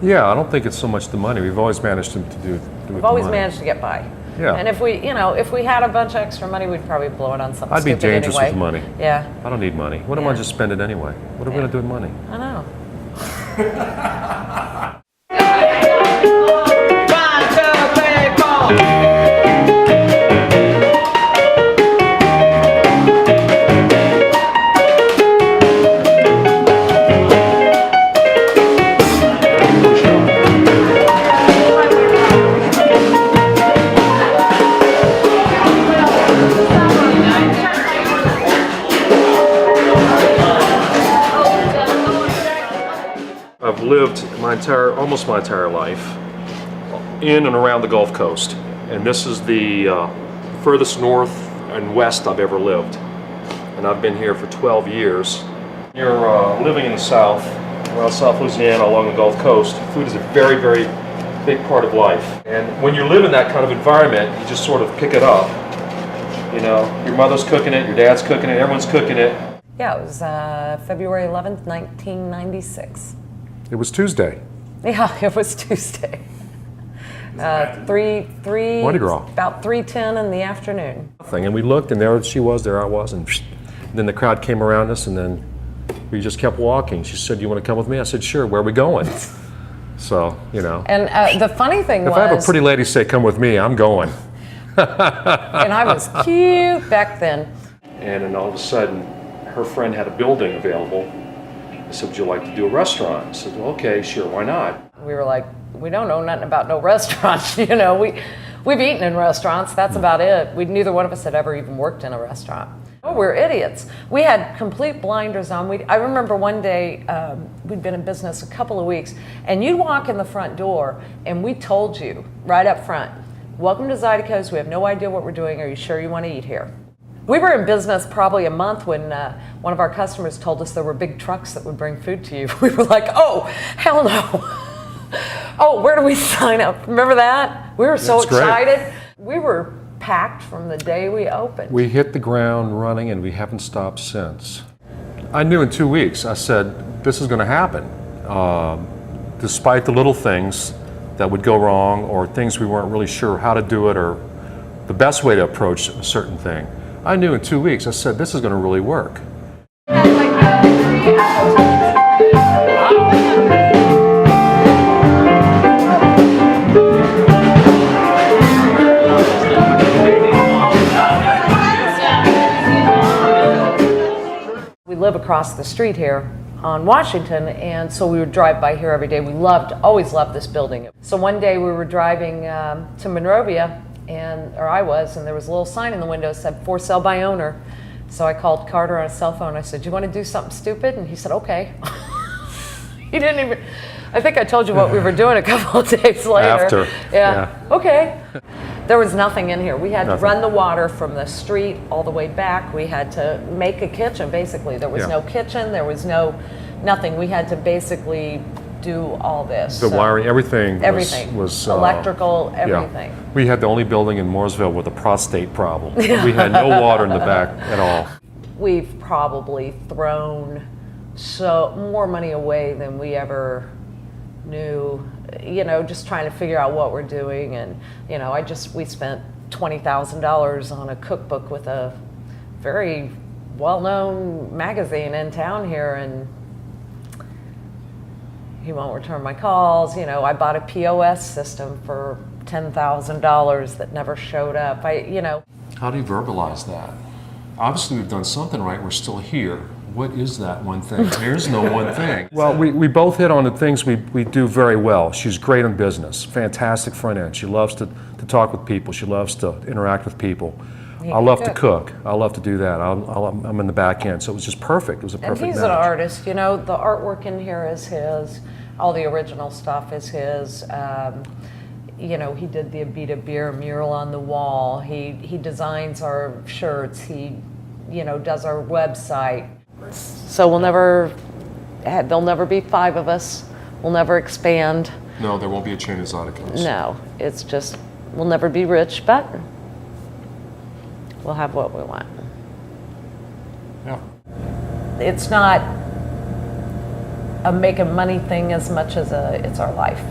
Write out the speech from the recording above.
Yeah, I don't think it's so much the money. We've always managed to do it with We've the always money. managed to get by. Yeah. And if we had a bunch of extra money, we'd probably blow it on something I'd be stupid dangerous anyway. with money. Yeah, I don't need money. What am I Yeah. just spend it anyway? What are we Yeah. going to do with money? I know. I've lived almost my entire life in and around the Gulf Coast, and this is the furthest north and west I've ever lived, and I've been here for 12 years. You're living in the South, around South Louisiana along the Gulf Coast. Food is a very, very big part of life, and when you live in that kind of environment, you just sort of pick it up. You know, your mother's cooking it, your dad's cooking it, everyone's cooking it. Yeah, it was February 11th, 1996. It was Tuesday. Yeah, it was Tuesday. Mardi Gras. About 3:10 in the afternoon. And we looked, and there she was, there I was, and then the crowd came around us, and then we just kept walking. She said, "You want to come with me?" I said, "Sure, where are we going?" So, you know. And the funny thing If was, I have a pretty lady say, "Come with me," I'm going. and I was cute back then. And then all of a sudden, her friend had a building available. I said, "Would you like to do a restaurant?" I said, "Well, okay, sure, why not?" We were like, we don't know nothing about no restaurants. You know, we've eaten in restaurants. That's about it. Neither one of us had ever even worked in a restaurant. Oh, we're idiots. We had complete blinders on. I remember one day, we'd been in business a couple of weeks, and you'd walk in the front door, and we told you right up front, "Welcome to Zydeco's. We have no idea what we're doing. Are you sure you want to eat here?" We were in business probably a month when one of our customers told us there were big trucks that would bring food to you. We were like, "Oh, hell no." Oh, where do we sign up? Remember that? We were so That's great. excited. We were packed from the day we opened. We hit the ground running, and we haven't stopped since. I knew in 2 weeks, I said, this is going to happen. Despite the little things that would go wrong, or things we weren't really sure how to do it, or the best way to approach a certain thing. I knew in 2 weeks, I said, this is going to really work. We live across the street here on Washington, and so we would drive by here every day. We always loved this building. So one day we were driving to Monrovia, or I was, and there was a little sign in the window that said, "For sale by owner." So I called Carter on his cell phone. I said, "Do you want to do something stupid?" And he said, "Okay." He didn't even, I think I told you what we were doing a couple of days later. After. Yeah. Okay. There was nothing in here. We had to Nothing. run the water from the street all the way back. We had to make a kitchen, basically. There was Yeah. no kitchen. There was nothing. We had to basically do all this. The So, wiring, everything everything. was Electrical, yeah. everything. We had the only building in Mooresville with a prostate problem. We had no water in the back at all. We've probably thrown more money away than we ever knew, you know, just trying to figure out what we're doing. And, you know, we spent $20,000 on a cookbook with a very well-known magazine in town here, and he won't return my calls. You know, I bought a POS system for $10,000 that never showed up. How do you verbalize that? Obviously, we've done something right. We're still here. What is that one thing? There's no one thing. Well, we both hit on the things we do very well. She's great in business, fantastic front end. She loves to talk with people. She loves to interact with people. I love to cook. I love to do that. I'm in the back end, so it was just perfect. It was a perfect And he's match. an artist. You know, the artwork in here is his. All the original stuff is his. You know, he did the Abita Beer mural on the wall. He designs our shirts. He, you know, does our website. So there'll never be 5 of us. We'll never expand. No, there won't be a chain of Zydeco's. No, it's just, we'll never be rich, but we'll have what we want. Yeah. It's not a make a money thing as much as it's our life.